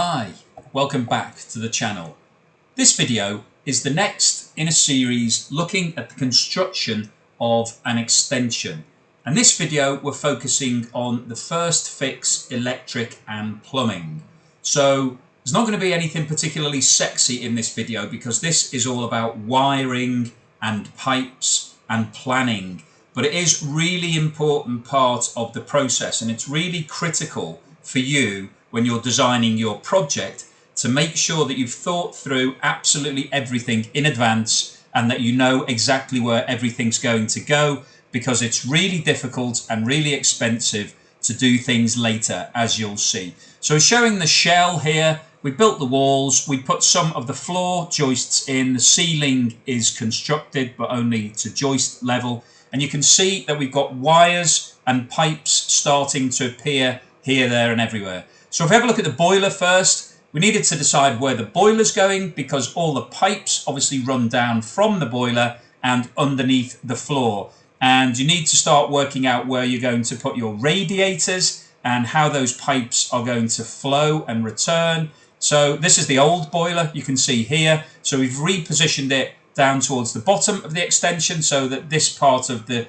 Hi, welcome back to the channel. This video is the next in a series looking at the construction of an extension. And this video we're focusing on the first fix, electric and plumbing. So there's not going to be anything particularly sexy in this video because this is all about wiring and pipes and planning. But it is really important part of the process, and it's really critical for you when you're designing your project to make sure that you've thought through absolutely everything in advance and that you know exactly where everything's going to go, because it's really difficult and really expensive to do things later, as you'll see. So showing the shell here, we built the walls, we put some of the floor joists in, the ceiling is constructed but only to joist level, and you can see that we've got wires and pipes starting to appear here, there and everywhere. So if we have a look at the boiler first, we needed to decide where the boiler's going because all the pipes obviously run down from the boiler and underneath the floor. And you need to start working out where you're going to put your radiators and how those pipes are going to flow and return. So this is the old boiler you can see here. So we've repositioned it down towards the bottom of the extension so that this part of the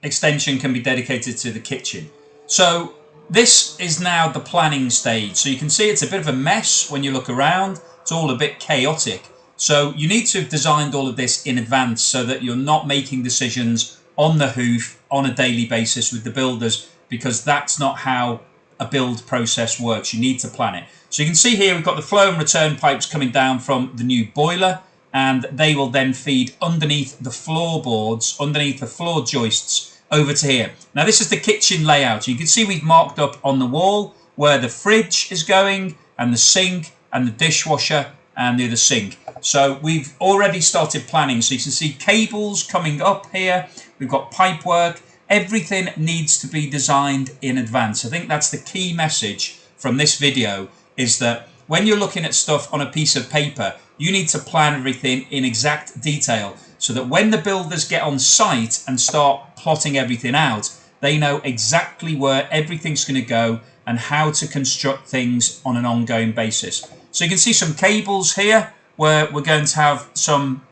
extension can be dedicated to the kitchen. So this is now the planning stage. So you can see it's a bit of a mess when you look around. It's all a bit chaotic. So you need to have designed all of this in advance so that you're not making decisions on the hoof on a daily basis with the builders, because that's not how a build process works. You need to plan it. So you can see here we've got the flow and return pipes coming down from the new boiler, and they will then feed underneath the floorboards, underneath the floor joists, over to here. Now this is the kitchen layout. You can see we've marked up on the wall where the fridge is going and the sink and the dishwasher and the other sink. So we've already started planning. So you can see cables coming up here. We've got pipe work. Everything needs to be designed in advance. I think that's the key message from this video, is that when you're looking at stuff on a piece of paper, you need to plan everything in exact detail so that when the builders get on site and start plotting everything out, they know exactly where everything's going to go and how to construct things on an ongoing basis. So you can see some cables here where we're going to have some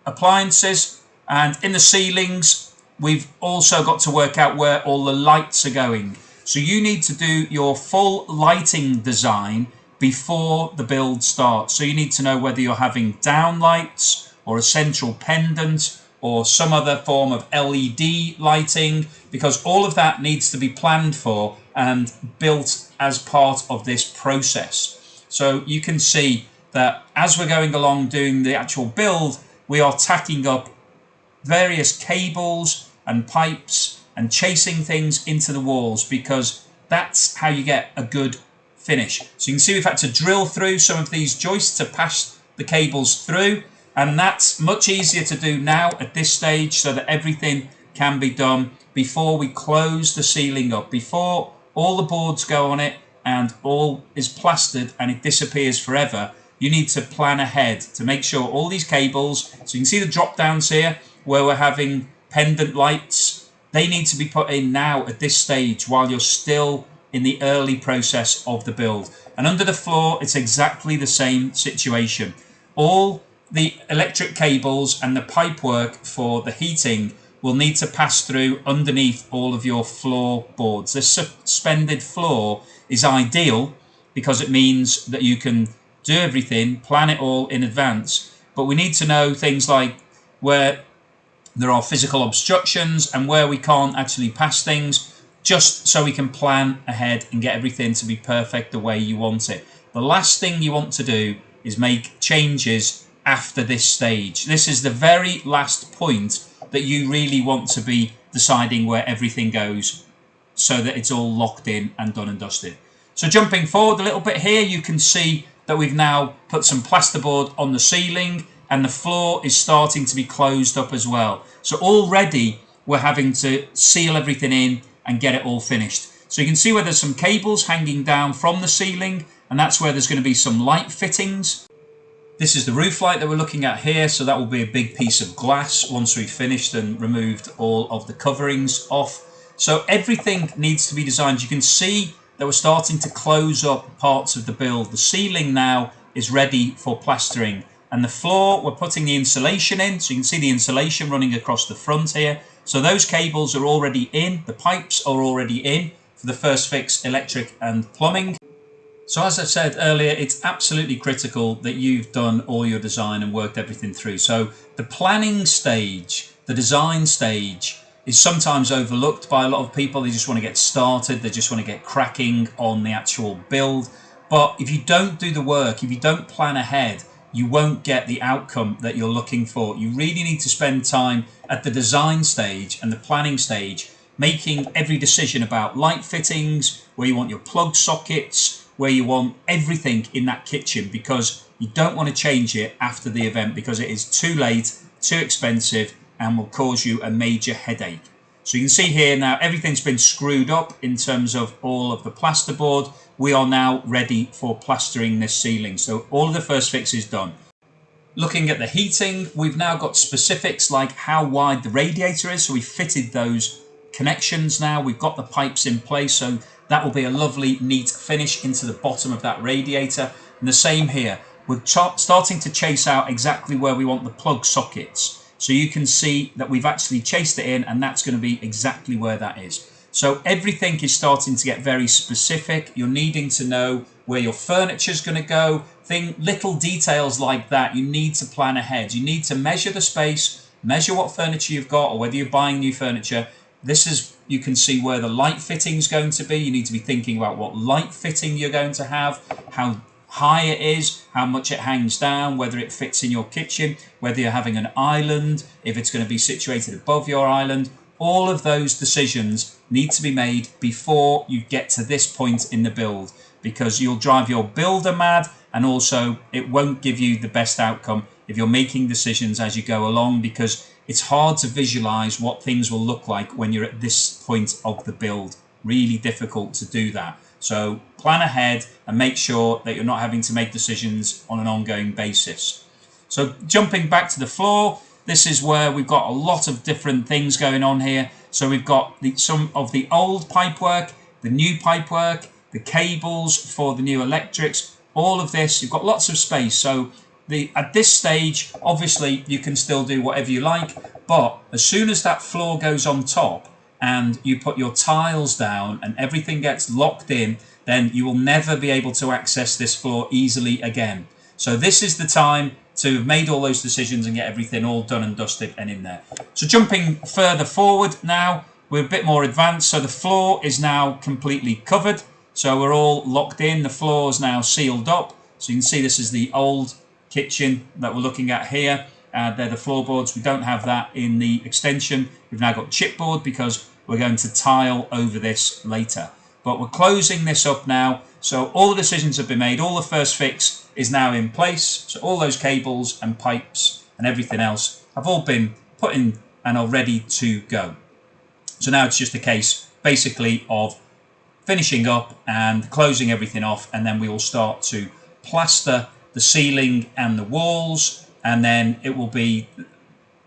appliances, and in the ceilings we've also got to work out where all the lights are going. So you need to do your full lighting design before the build starts. So you need to know whether you're having down lights or a central pendant or some other form of LED lighting, because all of that needs to be planned for and built as part of this process. So you can see that as we're going along doing the actual build, we are tacking up various cables and pipes and chasing things into the walls, because that's how you get a good finish. So you can see we've had to drill through some of these joists to pass the cables through, and that's much easier to do now at this stage so that everything can be done before we close the ceiling up, before all the boards go on it and all is plastered and it disappears forever. You need to plan ahead to make sure all these cables, so you can see the drop downs here where we're having pendant lights, they need to be put in now at this stage while you're still in the early process of the build. And under the floor it's exactly the same situation. All the electric cables and the pipe work for the heating will need to pass through underneath all of your floorboards. This suspended floor is ideal because it means that you can do everything, plan it all in advance, but we need to know things like where there are physical obstructions and where we can't actually pass things, just so we can plan ahead and get everything to be perfect the way you want it. The last thing you want to do is make changes after this stage. This is the very last point that you really want to be deciding where everything goes so that it's all locked in and done and dusted. So jumping forward a little bit here, you can see that we've now put some plasterboard on the ceiling and the floor is starting to be closed up as well. So already we're having to seal everything in and get it all finished. So you can see where there's some cables hanging down from the ceiling, and that's where there's going to be some light fittings. This is the roof light that we're looking at here, so that will be a big piece of glass once we've finished and removed all of the coverings off. So everything needs to be designed. You can see that we're starting to close up parts of the build. The ceiling now is ready for plastering, and the floor, we're putting the insulation in, so you can see the insulation running across the front here. So those cables are already in, the pipes are already in for the first fix electric and plumbing. So as I said earlier, it's absolutely critical that you've done all your design and worked everything through. So the planning stage, the design stage, is sometimes overlooked by a lot of people. They just want to get started, they just want to get cracking on the actual build. But if you don't do the work, if you don't plan ahead, you won't get the outcome that you're looking for. You really need to spend time at the design stage and the planning stage, making every decision about light fittings, where you want your plug sockets, where you want everything in that kitchen, because you don't want to change it after the event because it is too late, too expensive, and will cause you a major headache. So you can see here now everything's been screwed up in terms of all of the plasterboard. We are now ready for plastering this ceiling. So all of the first fix is done. Looking at the heating, we've now got specifics like how wide the radiator is. So we fitted those connections now. We've got the pipes in place. So that will be a lovely, neat finish into the bottom of that radiator. And the same here. We're starting to chase out exactly where we want the plug sockets. So you can see that we've actually chased it in, and that's going to be exactly where that is. So everything is starting to get very specific. You're needing to know where your furniture is going to go. Little details like that, you need to plan ahead. You need to measure the space, measure what furniture you've got, or whether you're buying new furniture. This is, you can see where the light fitting is going to be. You need to be thinking about what light fitting you're going to have, how high it is, how much it hangs down, whether it fits in your kitchen, whether you're having an island, if it's going to be situated above your island. All of those decisions need to be made before you get to this point in the build, because you'll drive your builder mad, and also it won't give you the best outcome if you're making decisions as you go along, because it's hard to visualize what things will look like when you're at this point of the build. Really difficult to do that. So plan ahead and make sure that you're not having to make decisions on an ongoing basis. So jumping back to the floor, this is where we've got a lot of different things going on here. So we've got some of the old pipework, the new pipework, the cables for the new electrics, all of this. You've got lots of space. So at this stage, obviously you can still do whatever you like, but as soon as that floor goes on top, and you put your tiles down and everything gets locked in, then you will never be able to access this floor easily again. So this is the time to have made all those decisions and get everything all done and dusted and in there. So jumping further forward now, we're a bit more advanced. So the floor is now completely covered. So we're all locked in. The floor is now sealed up. So you can see this is the old kitchen that we're looking at here. They're the floorboards. We don't have that in the extension. We've now got chipboard because we're going to tile over this later. But we're closing this up now. So all the decisions have been made. All the first fix is now in place. So all those cables and pipes and everything else have all been put in and are ready to go. So now it's just a case basically of finishing up and closing everything off, and then we will start to plaster the ceiling and the walls, and then it will be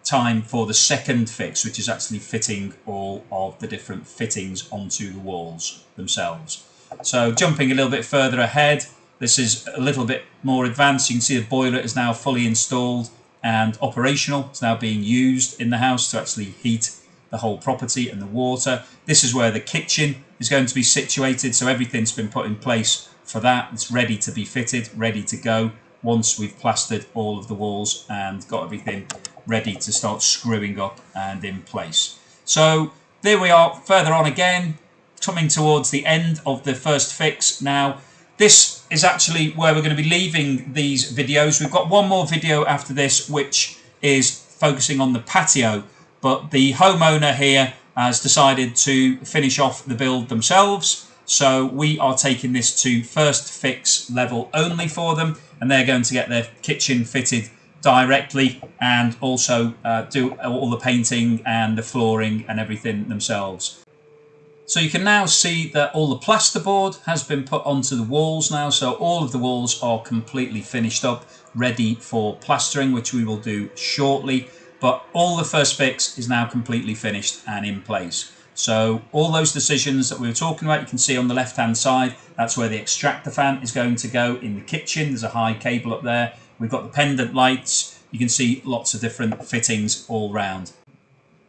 time for the second fix, which is actually fitting all of the different fittings onto the walls themselves. So jumping a little bit further ahead, this is a little bit more advanced. You can see the boiler is now fully installed and operational. It's now being used in the house to actually heat the whole property and the water. This is where the kitchen is going to be situated, so everything's been put in place for that. It's ready to be fitted, ready to go once we've plastered all of the walls and got everything ready to start screwing up and in place. So there we are, further on again, coming towards the end of the first fix now. This is actually where we're going to be leaving these videos. We've got one more video after this, which is focusing on the patio, but the homeowner here has decided to finish off the build themselves. So we are taking this to first fix level only for them, and they're going to get their kitchen fitted directly and also do all the painting and the flooring and everything themselves. So you can now see that all the plasterboard has been put onto the walls now. So all of the walls are completely finished up, ready for plastering, which we will do shortly. But all the first fix is now completely finished and in place. So all those decisions that we were talking about, you can see on the left hand side, that's where the extractor fan is going to go in the kitchen. There's a high cable up there. We've got the pendant lights. You can see lots of different fittings all round.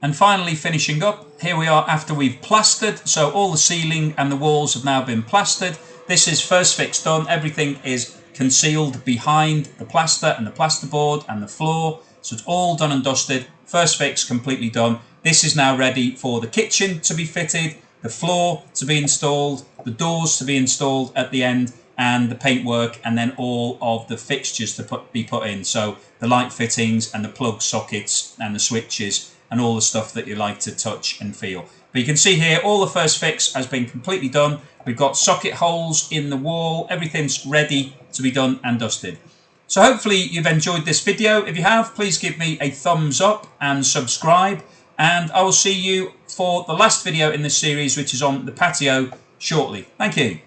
And finally, finishing up, here we are after we've plastered. So all the ceiling and the walls have now been plastered. This is first fix done. Everything is concealed behind the plaster and the plasterboard and the floor. So it's all done and dusted. First fix completely done. This is now ready for the kitchen to be fitted, the floor to be installed, the doors to be installed at the end, and the paintwork, and then all of the fixtures to be put in. So the light fittings and the plug sockets and the switches and all the stuff that you like to touch and feel. But you can see here all the first fix has been completely done. We've got socket holes in the wall. Everything's ready to be done and dusted. So hopefully you've enjoyed this video. If you have, please give me a thumbs up and subscribe. And I will see you for the last video in this series, which is on the patio, shortly. Thank you.